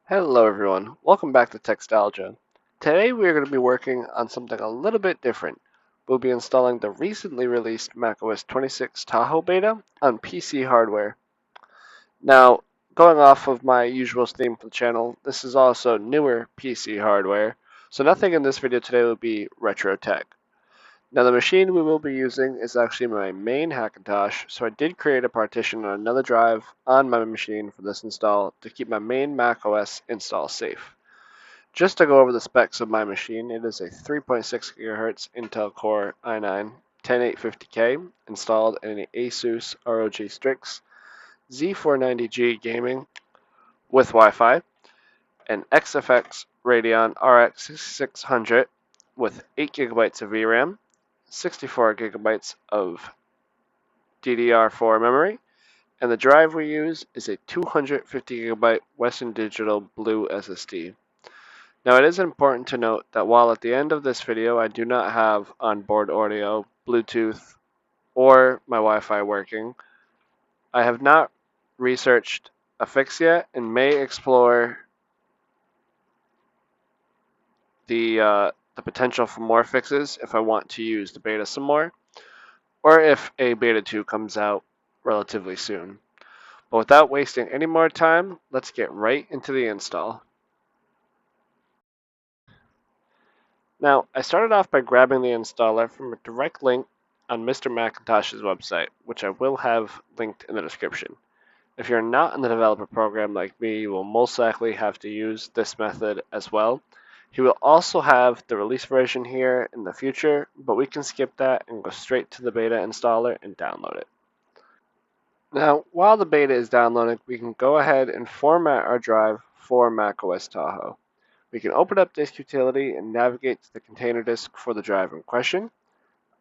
Hello everyone, welcome back to Textalgia. Today we are going to be working on something a little bit different. We'll be installing the recently released macOS 26 Tahoe beta on PC hardware. Now, going off of my usual theme for the channel, this is also newer PC hardware, so nothing in this video today will be retro tech. Now the machine we will be using is actually my main Hackintosh, so I did create a partition on another drive on my machine for this install to keep my main macOS install safe. Just to go over the specs of my machine, it is a 3.6 GHz Intel Core i9 10850K installed in an Asus ROG Strix Z490G gaming with Wi-Fi, an XFX Radeon RX 6600 with 8 GB of VRAM, 64 GB of DDR4 memory, and the drive we use is a 250 GB Western Digital Blue SSD. Now it is important to note that while at the end of this video I do not have onboard audio, Bluetooth, or my Wi-Fi working, I have not researched a fix yet and may explore the potential for more fixes if I want to use the beta some more, or if a beta 2 comes out relatively soon. But without wasting any more time, let's get right into the install. Now, I started off by grabbing the installer from a direct link on Mr. Hackintosh's website, which I will have linked in the description. If you're not in the developer program like me, you will most likely have to use this method as well. He will also have the release version here in the future, but we can skip that and go straight to the beta installer and download it. Now, while the beta is downloading, we can go ahead and format our drive for macOS Tahoe. We can open up Disk Utility and navigate to the container disk for the drive in question.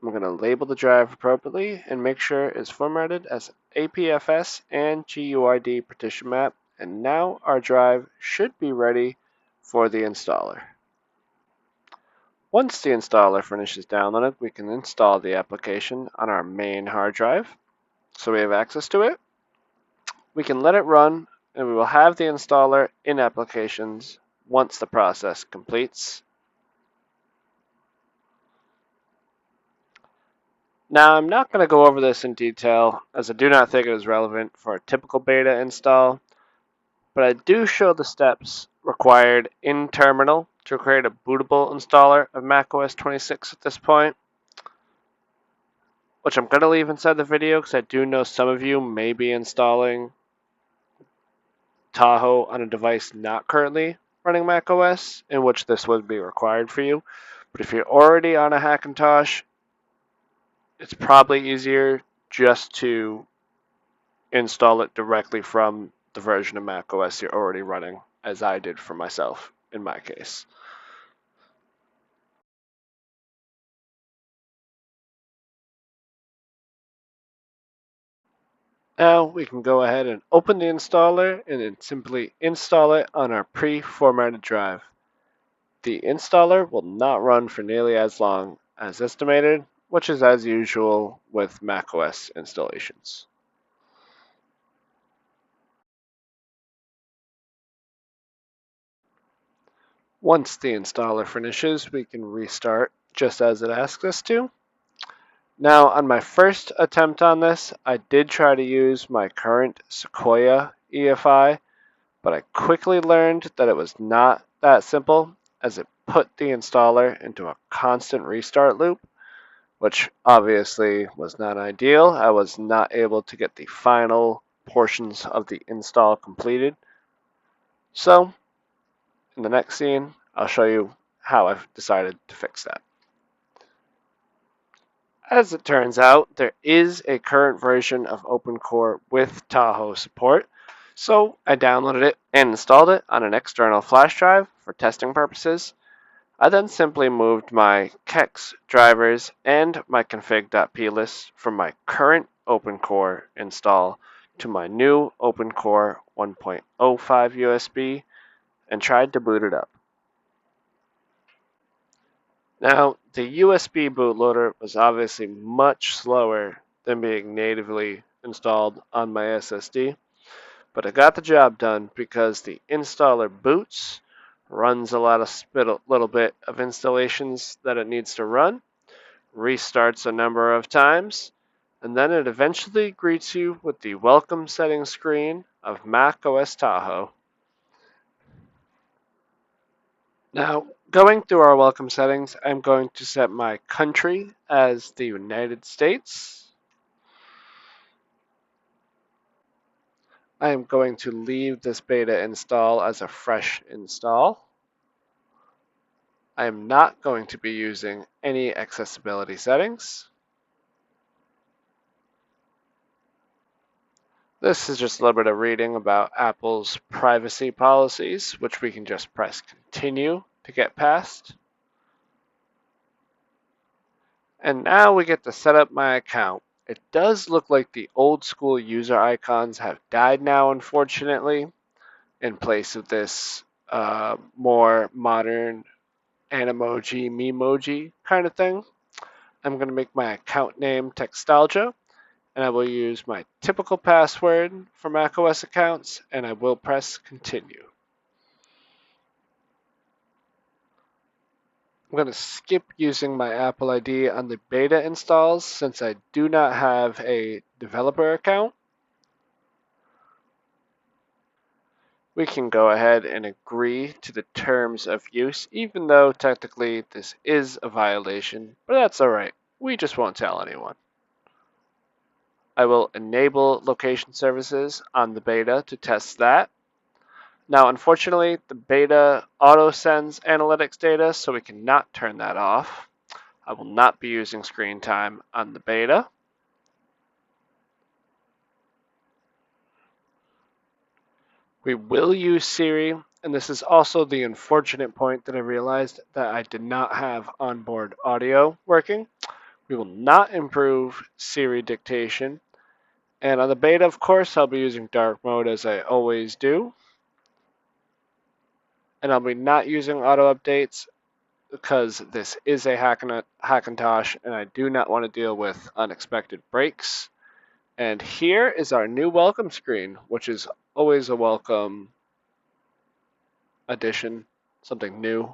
I'm going to label the drive appropriately and make sure it's formatted as APFS and GUID partition map. And now our drive should be ready for the installer. Once the installer finishes downloading, we can install the application on our main hard drive so we have access to it. We can let it run and we will have the installer in applications once the process completes. Now, I'm not going to go over this in detail as I do not think it is relevant for a typical beta install, but I do show the steps required in terminal to create a bootable installer of macOS 26 at this point, which I'm going to leave inside the video because I do know some of you may be installing Tahoe on a device not currently running macOS, in which this would be required for you. But if you're already on a Hackintosh, it's probably easier just to install it directly from the version of macOS you're already running, as I did for myself in my case. Now we can go ahead and open the installer and then simply install it on our pre-formatted drive. The installer will not run for nearly as long as estimated, which is as usual with macOS installations. Once the installer finishes, we can restart just as it asks us to. Now, on my first attempt on this, I did try to use my current Sequoia EFI, but I quickly learned that it was not that simple, as it put the installer into a constant restart loop, which obviously was not ideal. I was not able to get the final portions of the install completed. So, in the next scene, I'll show you how I've decided to fix that. As it turns out, there is a current version of OpenCore with Tahoe support, so I downloaded it and installed it on an external flash drive for testing purposes. I then simply moved my KEX drivers and my config.p list from my current OpenCore install to my new OpenCore 1.05 USB and tried to boot it up. Now, the USB bootloader was obviously much slower than being natively installed on my SSD, But it got the job done because the installer boots, runs a little bit of installations that it needs to run, restarts a number of times, and then it eventually greets you with the welcome settings screen of macOS Tahoe. Now, going through our welcome settings, I'm going to set my country as the United States. I am going to leave this beta install as a fresh install. I am not going to be using any accessibility settings. This is just a little bit of reading about Apple's privacy policies, which we can just press continue to get past. And now we get to set up my account. It does look like the old school user icons have died now, unfortunately, in place of this more modern Animoji, Memoji kind of thing. I'm going to make my account name Textalgia, and I will use my typical password for macOS accounts, and I will press continue. I'm going to skip using my Apple ID on the beta installs since I do not have a developer account. We can go ahead and agree to the terms of use, even though technically this is a violation, but that's alright. We just won't tell anyone. I will enable location services on the beta to test that. Now, unfortunately, the beta auto sends analytics data, so we cannot turn that off. I will not be using screen time on the beta. We will use Siri, and this is also the unfortunate point that I realized that I did not have onboard audio working. We will not improve Siri dictation. And on the beta, of course, I'll be using dark mode as I always do. And I'll be not using auto updates because this is a Hackintosh and I do not want to deal with unexpected breaks. And here is our new welcome screen, which is always a welcome addition, something new.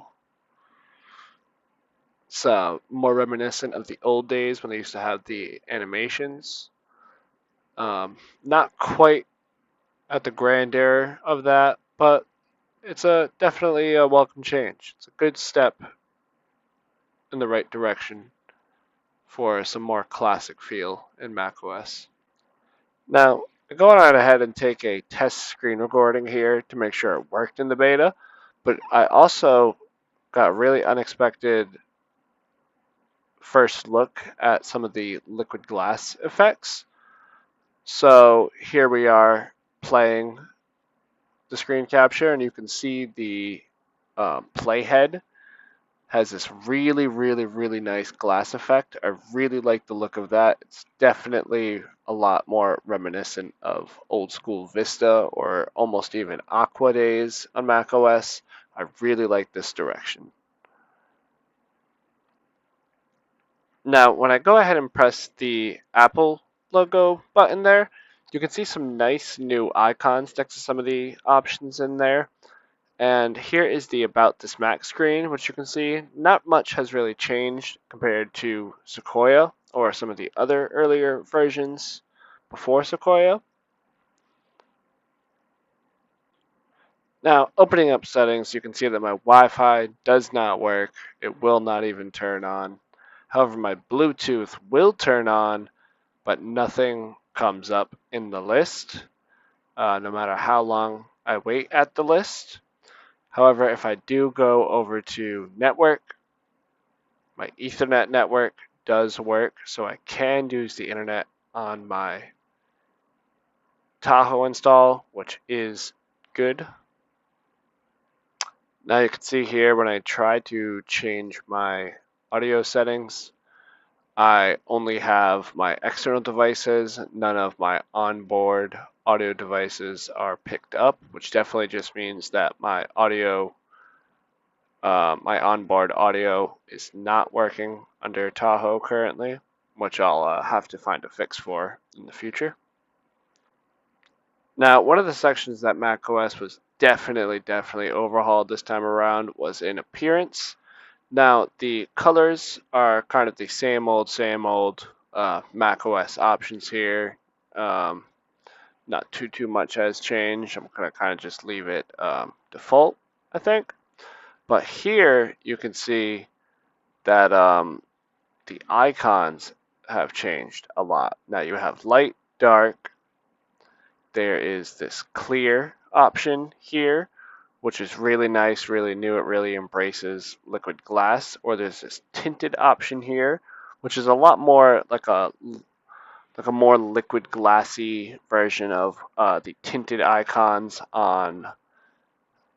It's more reminiscent of the old days when they used to have the animations. Not quite at the grandeur of that, but it's definitely a welcome change. It's a good step in the right direction for some more classic feel in macOS. Now, I'm going on ahead and take a test screen recording here to make sure it worked in the beta, but I also got really unexpected first look at some of the liquid glass effects. So here we are playing the screen capture, and you can see the playhead has this really, really, really nice glass effect. I really like the look of that. It's definitely a lot more reminiscent of old school Vista or almost even Aqua days on macOS. I really like this direction. Now, when I go ahead and press the Apple logo button there, you can see some nice new icons next to some of the options in there. And here is the About This Mac screen, which you can see not much has really changed compared to Sequoia or some of the other earlier versions before Sequoia. Now, opening up settings, you can see that my Wi-Fi does not work. It will not even turn on. However, my Bluetooth will turn on, but nothing comes up in the list, no matter how long I wait at the list. However, if I do go over to network, my Ethernet network does work, so I can use the internet on my Tahoe install, which is good. Now you can see here when I try to change my audio settings, I only have my external devices. None of my onboard audio devices are picked up, which definitely just means that my onboard audio is not working under Tahoe currently, which I'll have to find a fix for in the future. Now, one of the sections that macOS was definitely overhauled this time around was in appearance. Now, the colors are kind of the same old macOS options here. Um, Not too much has changed. I'm gonna kind of just leave it default, I think. But here you can see that the icons have changed a lot. Now you have light, dark. There is this clear option here, which is really nice, really new. It really embraces liquid glass. Or there's this tinted option here, which is a lot more like a more liquid glassy version of the tinted icons on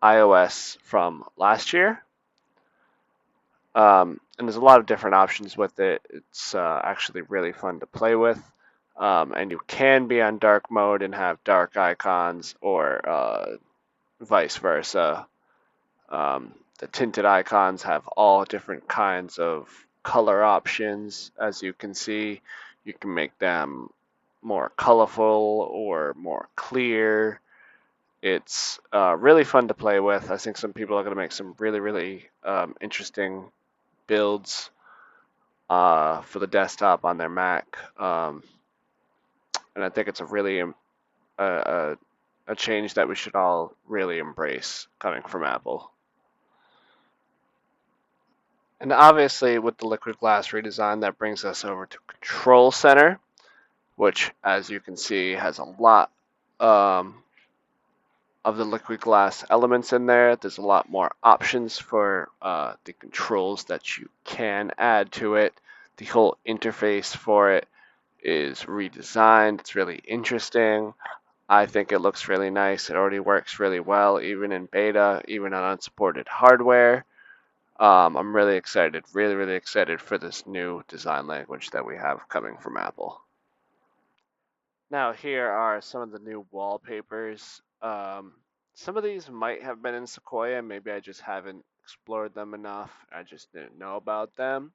iOS from last year. And there's a lot of different options with it. It's actually really fun to play with. And you can be on dark mode and have dark icons, or vice versa. The tinted icons have all different kinds of color options. As you can see, you can make them more colorful or more clear. It's really fun to play with. I think some people are going to make some really interesting builds for the desktop on their Mac, and I think it's a really a, a change that we should all really embrace coming from Apple. And obviously, with the Liquid Glass redesign, that brings us over to Control Center, which, as you can see, has a lot of the liquid glass elements in there. There's a lot more options for the controls that you can add to it. The whole interface for it is redesigned. It's really interesting. I think it looks really nice. It already works really well, even in beta, even on unsupported hardware. I'm really excited, really excited for this new design language that we have coming from Apple. Now, here are some of the new wallpapers. Some of these might have been in Sequoia. Maybe I just haven't explored them enough. I just didn't know about them.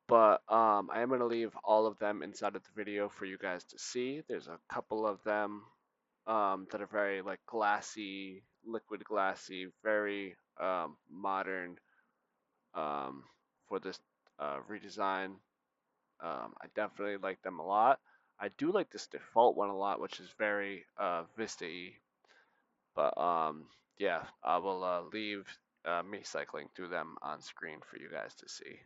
But I am going to leave all of them inside of the video for you guys to see. There's a couple of them that are very like glassy, liquid glassy, very modern um, for this redesign. I definitely like them a lot. I do like this default one a lot, which is very Vista-y. But yeah, I will leave me cycling through them on screen for you guys to see.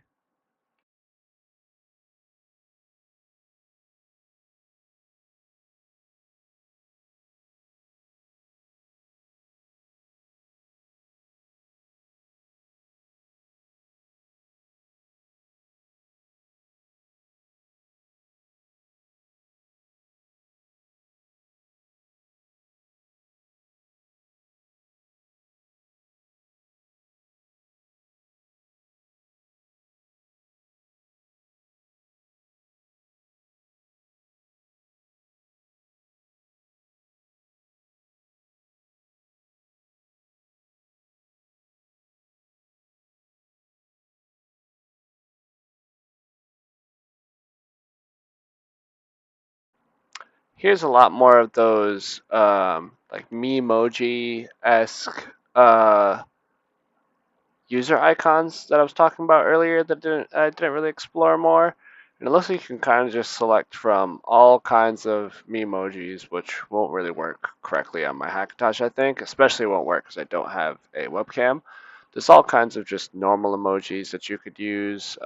Here's a lot more of those like Memoji-esque user icons that I was talking about earlier that I didn't really explore more. And it looks like you can kind of just select from all kinds of Memojis, which won't really work correctly on my Hackintosh, I think. Especially won't work because I don't have a webcam. There's all kinds of just normal emojis that you could use,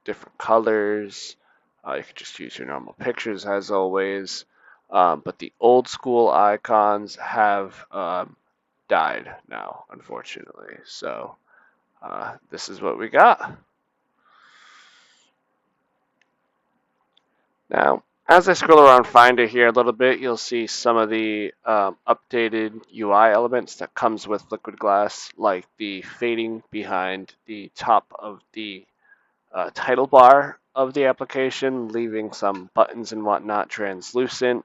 different colors. You could just use your normal pictures as always. But the old school icons have died now, unfortunately. So this is what we got. Now, as I scroll around Finder here a little bit, you'll see some of the updated UI elements that comes with Liquid Glass, like the fading behind the top of the title bar of the application, leaving some buttons and whatnot translucent.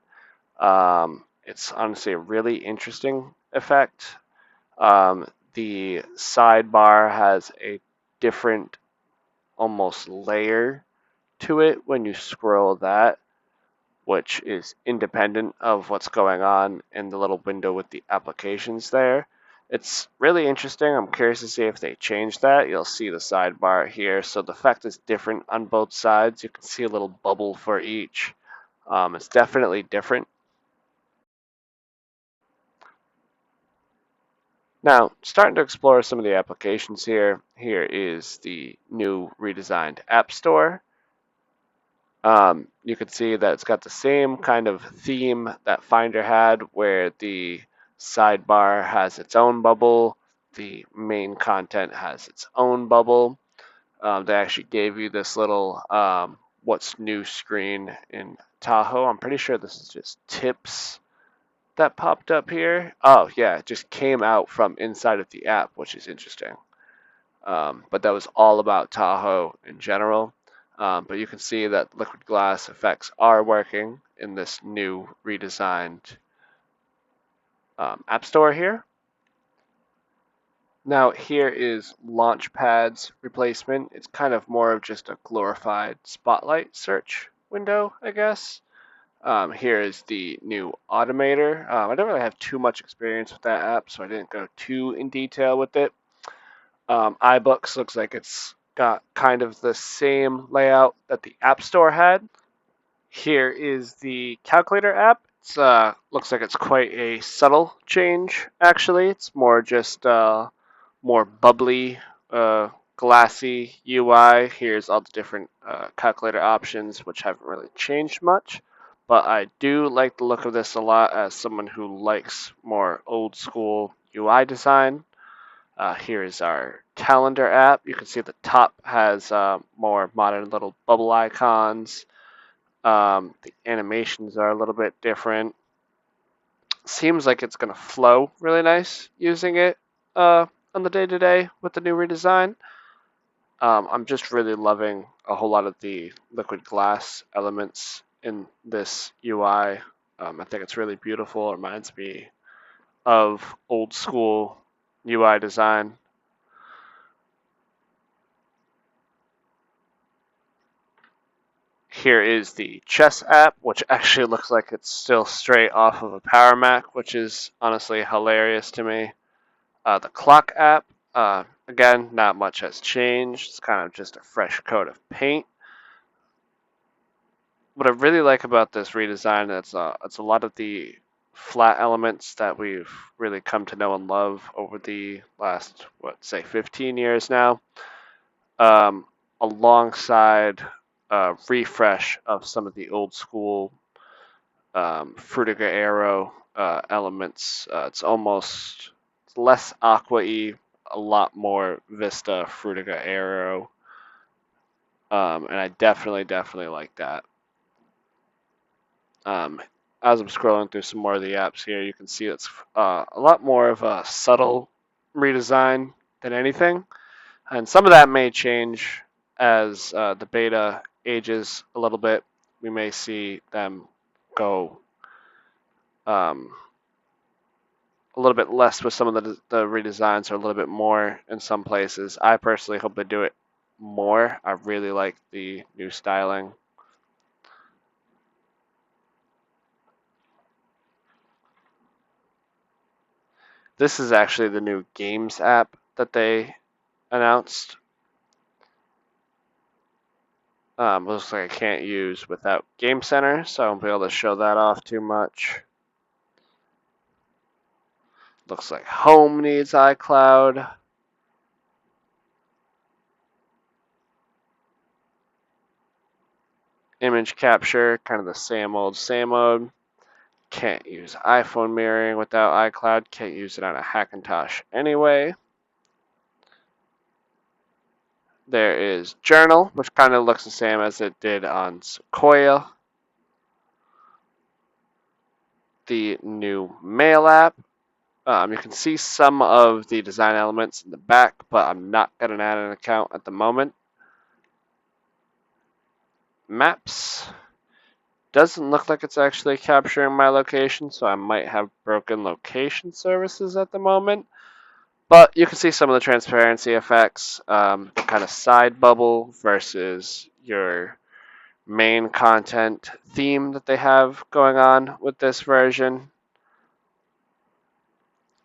It's honestly a really interesting effect. The sidebar has a different almost layer to it when you scroll that. which is independent of what's going on in the little window with the applications there. It's really interesting. I'm curious to see if they change that. You'll see the sidebar here. So the effect is different on both sides. You can see a little bubble for each. It's definitely different. Now, starting to explore some of the applications here. Here is the new redesigned App Store. You can see that it's got the same kind of theme that Finder had, where the sidebar has its own bubble, the main content has its own bubble. They actually gave you this little what's new screen in Tahoe. I'm pretty sure this is just tips that popped up here. Oh, yeah, it just came out from inside of the app, which is interesting. But that was all about Tahoe in general. But you can see that liquid glass effects are working in this new redesigned App Store here. Now here is Launchpad's replacement. It's kind of more of just a glorified Spotlight search window, I guess. Here is the new Automator. I don't really have too much experience with that app, so I didn't go too in detail with it. iBooks looks like it's got kind of the same layout that the App Store had. Here is the calculator app. It looks like it's quite a subtle change, actually. It's more just more bubbly, glassy UI. Here's all the different calculator options, which haven't really changed much. But I do like the look of this a lot as someone who likes more old school UI design. Here is our calendar app. You can see the top has more modern little bubble icons. The animations are a little bit different. Seems like it's going to flow really nice using it on the day-to-day with the new redesign. I'm just really loving a whole lot of the liquid glass elements in this UI. I think it's really beautiful. It reminds me of old school UI design. Here is the chess app, which actually looks like it's still straight off of a Power Mac, which is honestly hilarious to me. The clock app, again, not much has changed. It's kind of just a fresh coat of paint. What I really like about this redesign is it's a lot of the flat elements that we've really come to know and love over the last, what, say 15 years now, um, alongside a refresh of some of the old school Frutiger Aero elements. It's almost less aqua-y, a lot more Vista Frutiger Aero, and I definitely like that. As I'm scrolling through some more of the apps here, you can see it's a lot more of a subtle redesign than anything, and some of that may change as the beta ages a little bit. We may see them go um, a little bit less with some of the redesigns, or a little bit more in some places. I personally hope they do it more. I really like the new styling. This is actually the new Games app that they announced. Looks like I can't use without Game Center, so I won't be able to show that off too much. Looks like Home needs iCloud. Image capture, kind of the same old, same old. Can't use iPhone mirroring without iCloud. Can't use it on a Hackintosh anyway. There is Journal, which kind of looks the same as it did on Sequoia. The new Mail app. You can see some of the design elements in the back, but I'm not going to add an account at the moment. Maps. Doesn't look like it's actually capturing my location, so I might have broken location services at the moment. But you can see some of the transparency effects, the kind of side bubble versus your main content theme that they have going on with this version.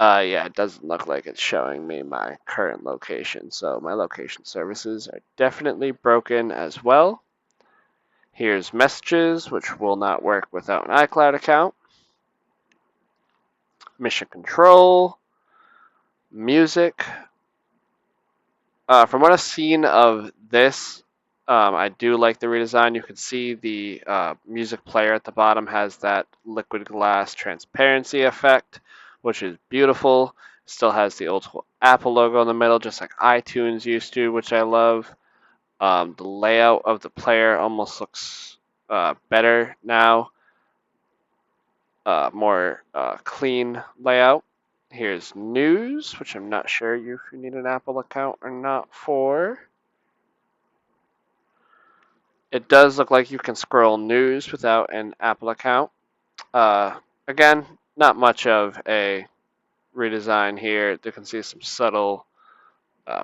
Yeah, it doesn't look like it's showing me my current location, so my location services are definitely broken as well. Here's messages, which will not work without an iCloud account. Mission control, music. From what I've seen of this, I do like the redesign. You can see the music player at the bottom has that liquid glass transparency effect, which is beautiful. Still has the old school Apple logo in the middle, just like iTunes used to, which I love. The layout of the player almost looks better now, more clean layout. Here's news, which I'm not sure if you need an Apple account or not for. It does look like you can scroll news without an Apple account. Again, not much of a redesign here. You can see some subtle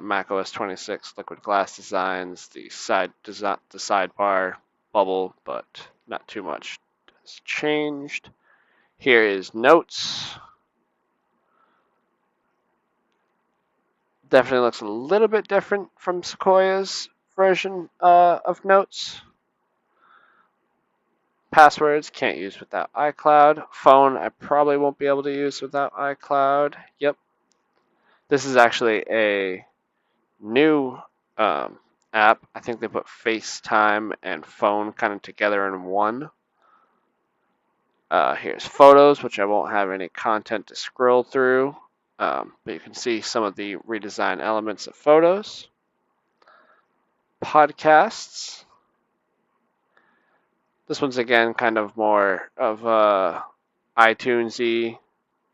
macOS 26 liquid glass designs, the sidebar bubble, but not too much has changed. Here is notes. Definitely looks a little bit different from Sequoia's version of notes. Passwords can't use without iCloud. Phone I probably won't be able to use without iCloud. Yep. This is actually a new app. I think they put FaceTime and phone kind of together in one. Here's photos, which I won't have any content to scroll through, but you can see some of the redesigned elements of photos. Podcasts. This one's again kind of more of a iTunesy,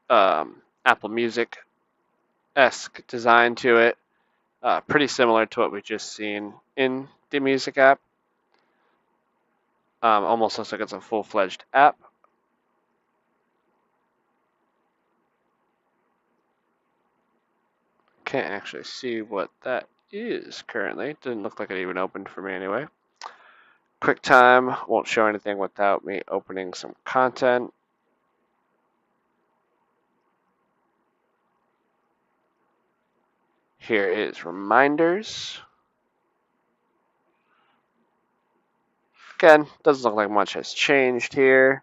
Apple Music-esque design to it. Pretty similar to what we've just seen in the music app. Almost looks like it's a full-fledged app. Can't actually see what that is currently. It didn't look like it even opened for me anyway. QuickTime won't show anything without me opening some content. Here is reminders. Again, doesn't look like much has changed here.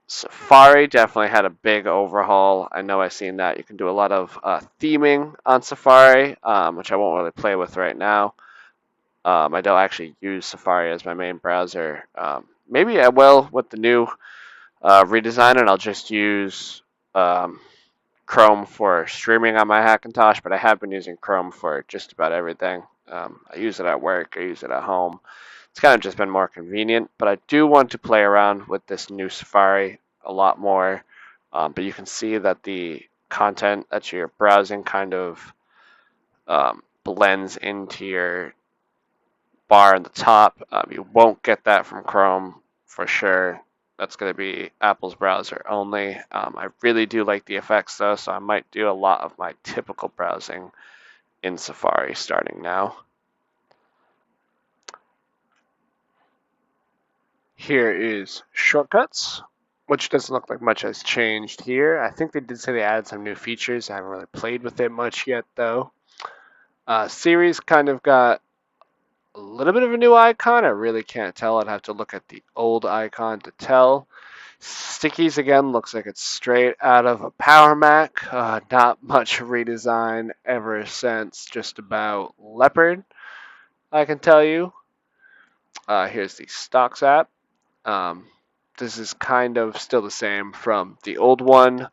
Safari definitely had a big overhaul. I know I've seen that. You can do a lot of theming on Safari, which I won't really play with right now. I don't actually use Safari as my main browser. Maybe I will with the new redesign, and I'll just use Chrome for streaming on my Hackintosh, but I have been using Chrome for just about everything. I use it at work, I use it at home. It's kind of just been more convenient, but I do want to play around with this new Safari a lot more. But you can see that the content that you're browsing kind of blends into your bar on the top. You won't get that from Chrome for sure. That's going to be Apple's browser only. I really do like the effects though, so I might do a lot of my typical browsing in Safari starting now. Here is shortcuts, which doesn't look like much has changed here. I think they did say they added some new features. I haven't really played with it much yet though. Series kind of got a little bit of a new icon. I really can't tell. I'd have to look at the old icon to tell. Stickies again looks like it's straight out of a Power Mac. Not much redesign ever since just about Leopard, I can tell you. Here's the Stocks app. This is kind of still the same from the old one.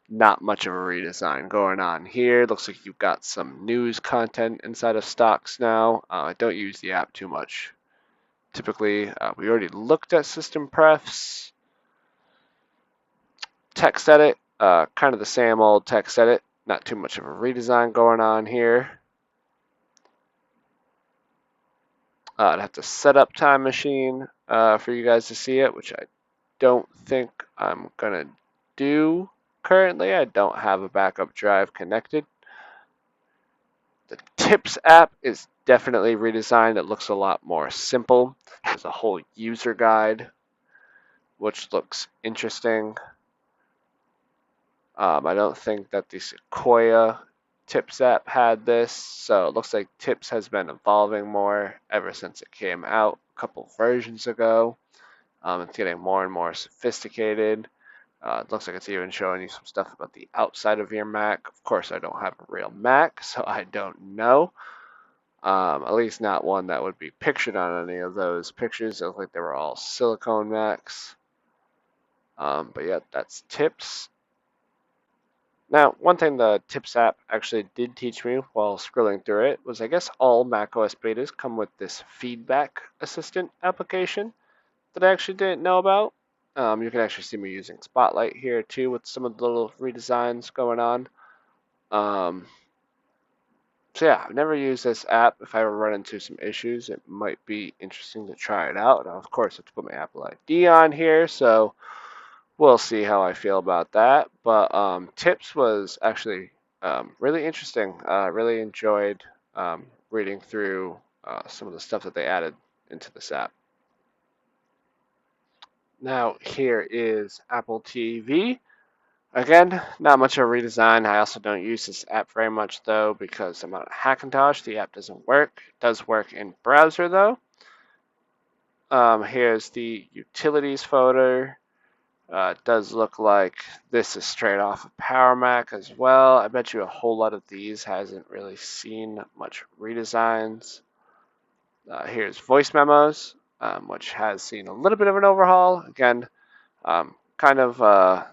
Not much of a redesign going on here. Looks like you've got some news content inside of Stocks now. I don't use the app too much. Typically, we already looked at system prefs. Text edit, kind of the same old text edit. Not too much of a redesign going on here. I'd have to set up Time Machine for you guys to see it, which I don't think I'm going to do currently. I don't have a backup drive connected. The Tips app is definitely redesigned. It looks a lot more simple. There's a whole user guide, which looks interesting. I don't think that the Sequoia Tips app had this, so it looks like Tips has been evolving more ever since it came out a couple versions ago. It's getting more and more sophisticated. It looks like it's even showing you some stuff about the outside of your Mac. Of course, I don't have a real Mac, so I don't know. At least not one that would be pictured on any of those pictures. It looked like they were all silicone Macs. But yeah, that's Tips. Now, one thing the Tips app actually did teach me while scrolling through it was I guess all macOS betas come with this feedback assistant application that I actually didn't know about. You can actually see me using Spotlight here too with some of the little redesigns going on. Um, so yeah, I've never used this app. If I ever run into some issues, it might be interesting to try it out. Now, of course, I have to put my Apple ID on here, so we'll see how I feel about that. But Tips was actually really interesting. Really enjoyed reading through some of the stuff that they added into this app. Now here is Apple TV. Again, not much of a redesign. I also don't use this app very much though because I'm on Hackintosh. The app doesn't work. It does work in browser though. Here's the utilities folder. It does look like this is straight off of Power Mac as well. I bet you a whole lot of these hasn't really seen much redesigns. Here's voice memos, which has seen a little bit of an overhaul. Again, kind of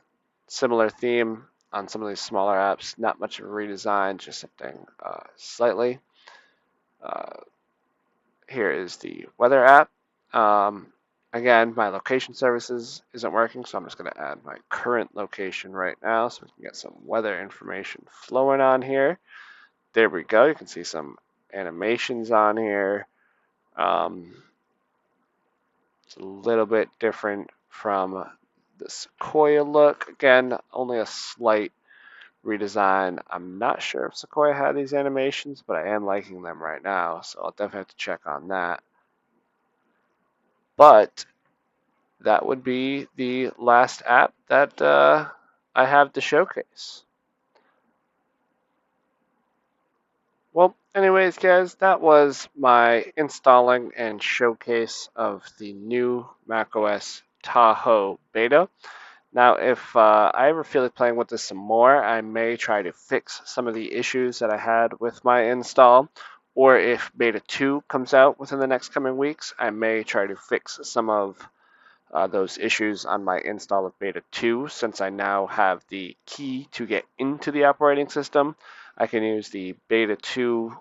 similar theme on some of these smaller apps. Not much of a redesign, just something slightly. Here is the weather app. Again, my location services isn't working, so I'm just going to add my current location right now so we can get some weather information flowing on here. There we go. You can see some animations on here. It's a little bit different from the Sequoia look. Again, only a slight redesign. I'm not sure if Sequoia had these animations, but I am liking them right now, so I'll definitely have to check on that. But that would be the last app that I have to showcase. Well, anyways, guys, that was my installing and showcase of the new macOS Tahoe beta. Now, if I ever feel like playing with this some more, I may try to fix some of the issues that I had with my install. Or if beta 2 comes out within the next coming weeks, I may try to fix some of those issues on my install of beta 2. Since I now have the key to get into the operating system, I can use the beta 2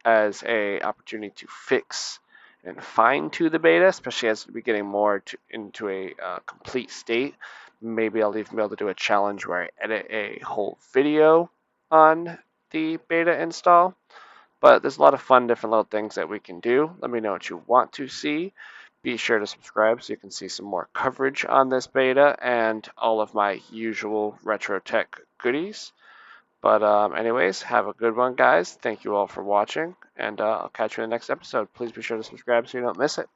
as a opportunity to fix and fine tune the beta, especially as we're getting more into a complete state. Maybe I'll even be able to do a challenge where I edit a whole video on the beta install. But there's a lot of fun, different little things that we can do. Let me know what you want to see. Be sure to subscribe so you can see some more coverage on this beta and all of my usual retro tech goodies. But anyways, have a good one, guys. Thank you all for watching, and I'll catch you in the next episode. Please be sure to subscribe so you don't miss it.